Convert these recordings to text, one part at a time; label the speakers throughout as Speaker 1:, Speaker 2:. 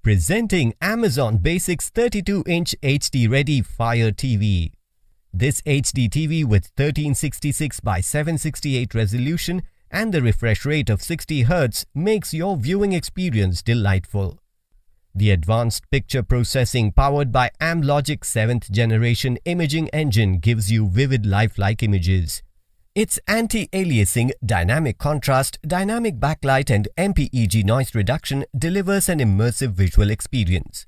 Speaker 1: Presenting Amazon Basics 32-inch HD-ready Fire TV. This HD TV with 1366 by 768 resolution and the refresh rate of 60 Hz makes your viewing experience delightful. The advanced picture processing powered by Amlogic 7th generation imaging engine gives you vivid lifelike images. Its anti-aliasing, dynamic contrast, dynamic backlight and MPEG noise reduction delivers an immersive visual experience.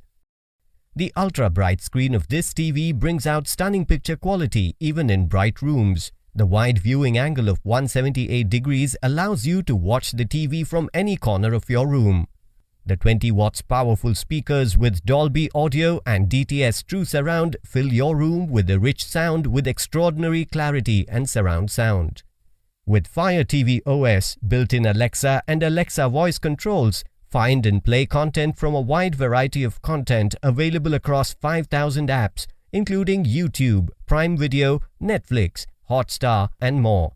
Speaker 1: The ultra-bright screen of this TV brings out stunning picture quality even in bright rooms. The wide viewing angle of 178 degrees allows you to watch the TV from any corner of your room. The 20 watts powerful speakers with Dolby Audio and DTS True Surround fill your room with a rich sound with extraordinary clarity and surround sound. With Fire TV OS, built-in Alexa and Alexa voice controls, find and play content from a wide variety of content available across 5,000 apps, including YouTube, Prime Video, Netflix, Hotstar and more.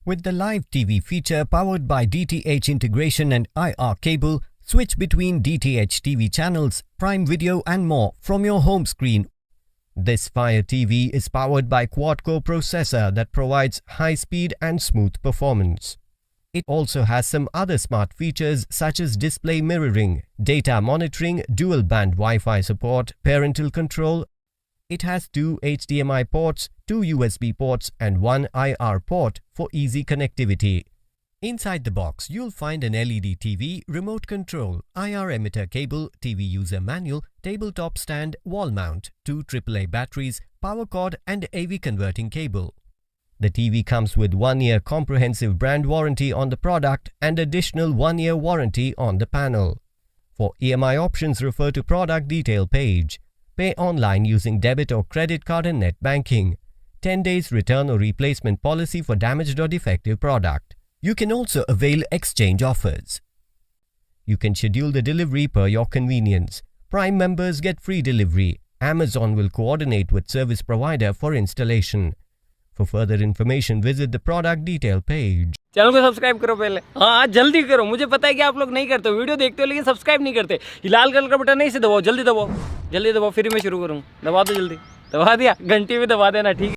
Speaker 1: With the Live TV feature powered by DTH integration and IR cable, switch between DTH TV channels, Prime Video and more from your home screen. This Fire TV is powered by quad-core processor that provides high speed and smooth performance. It also has some other smart features such as display mirroring, data monitoring, dual-band Wi-Fi support, parental control. It has 2 HDMI ports, 2 USB ports and 1 IR port for easy connectivity. Inside the box, you'll find an LED TV, remote control, IR emitter cable, TV user manual, tabletop stand, wall mount, 2 AAA batteries, power cord and AV converting cable. The TV comes with 1-year comprehensive brand warranty on the product and additional 1-year warranty on the panel. For EMI options, refer to product detail page. Pay online using debit or credit card and net banking. 10 days return or replacement policy for damaged or defective product. You can also avail exchange offers. You can schedule the delivery per your convenience. Prime members get free delivery. Amazon will coordinate with service provider for installation. For further information, visit the product detail page.
Speaker 2: Channel को subscribe करो पहले। हाँ जल्दी करो, मुझे पता है कि आप लोग नहीं करते, वीडियो देखते हो लेकिन सब्सक्राइब नहीं करते। ये लाल कलर का बटन नहीं से दबाओ, जल्दी दबाओ, फिर मैं शुरू करूँ। दबा दो जल्दी, दबा दिया, घंटी भी दबा देना, ठीक है।